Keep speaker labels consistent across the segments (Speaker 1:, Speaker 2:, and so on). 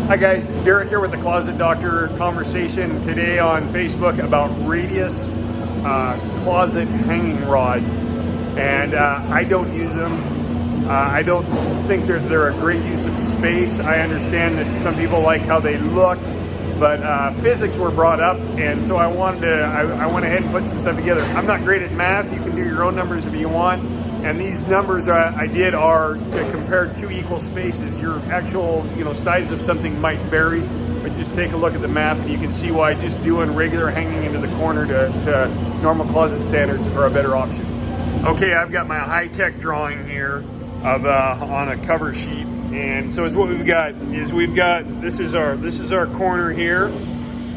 Speaker 1: Hi guys, Derek here with the Closet Doctor. Conversation today on Facebook about radius closet hanging rods, and I don't use them. I don't think they're a great use of space. I understand that some people like how they look, but physics were brought up, and so I went ahead and put some stuff together. I'm not great at math. You can do your own numbers if you want. And these numbers I did are to compare two equal spaces. Your actual size of something might vary, but just take a look at the math and you can see why just doing regular hanging into the corner to normal closet standards are a better option. Okay, I've got my high-tech drawing here of on a cover sheet, and so what we've got is this is our corner here,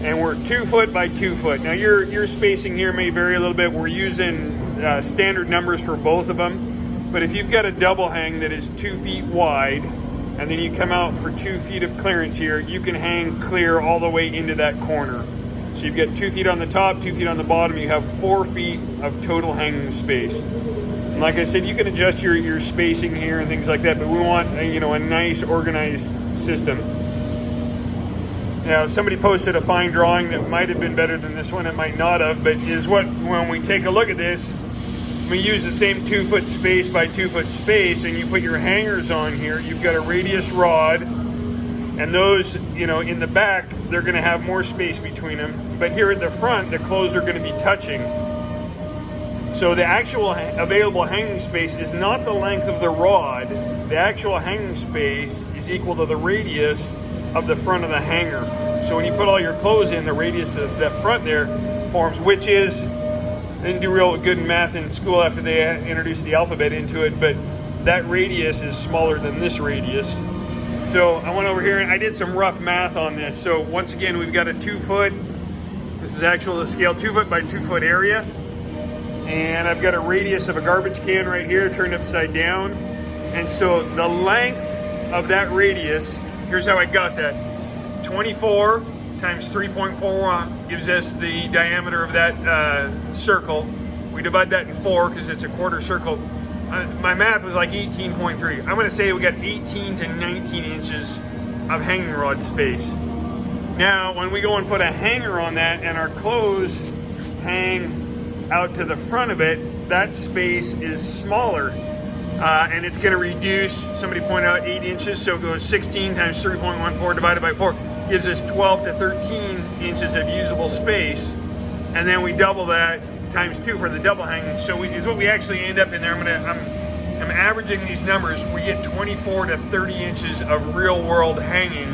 Speaker 1: and we're 2 foot by 2 foot. Now your spacing here may vary a little bit. We're using standard numbers for both of them, but if you've got a double hang that is 2 feet wide and then you come out for 2 feet of clearance here, you can hang clear all the way into that corner. So you've got 2 feet on the top, 2 feet on the bottom. You have 4 feet of total hanging space. And like I said, you can adjust your spacing here and things like that, but we want a nice organized system. Now, somebody posted a fine drawing that might have been better than this one. It might not have, but when we take a look at this, we use the same 2 foot space by 2 foot space, and you put your hangers on here. You've got a radius rod, and those, in the back, they're going to have more space between them. But here at the front, the clothes are going to be touching. So the actual available hanging space is not the length of the rod. The actual hanging space is equal to the radius of the front of the hanger. So when you put all your clothes in, the radius of that front there forms, which is, didn't do real good math in school after they introduced the alphabet into it, but that radius is smaller than this radius. So I went over here and I did some rough math on this. So once again, we've got a 2 foot, this is actual scale, 2 foot by 2 foot area. And I've got a radius of a garbage can right here turned upside down. And so the length of that radius, here's how I got that. 24 times 3.41 gives us the diameter of that circle. We divide that in 4 because it's a quarter circle. My math was like 18.3. I'm gonna say we got 18 to 19 inches of hanging rod space. Now, when we go and put a hanger on that and our clothes hang out to the front of it, that space is smaller. And it's going to reduce, somebody pointed out 8 inches, so it goes 16 times 3.14 divided by 4 gives us 12 to 13 inches of usable space. And then we double that times 2 for the double hanging. So is what we actually end up in there. I'm averaging these numbers. We get 24 to 30 inches of real world hanging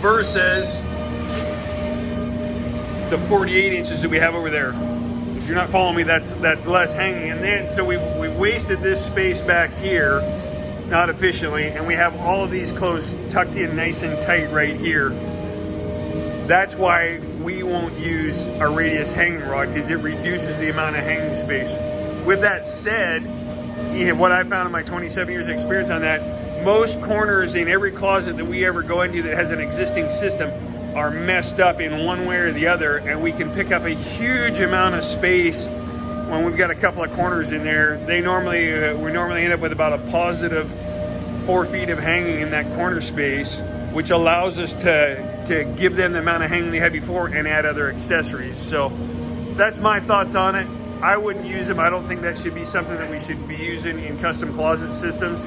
Speaker 1: versus the 48 inches that we have over there. If you're not following me, that's less hanging. And then so we've wasted this space back here, not efficiently, and we have all of these clothes tucked in nice and tight right here. That's why we won't use a radius hanging rod, because it reduces the amount of hanging space. With that said, what I found in my 27 years experience on that, most corners in every closet that we ever go into that has an existing system are messed up in one way or the other, and we can pick up a huge amount of space when we've got a couple of corners in there. We normally end up with about a positive 4 feet of hanging in that corner space, which allows us to give them the amount of hanging they had before and add other accessories. So that's my thoughts on it. I wouldn't use them. I don't think that should be something that we should be using in custom closet systems,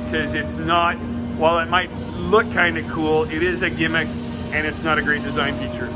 Speaker 1: because it's not, while it might look kind of cool, it is a gimmick and it's not a great design feature.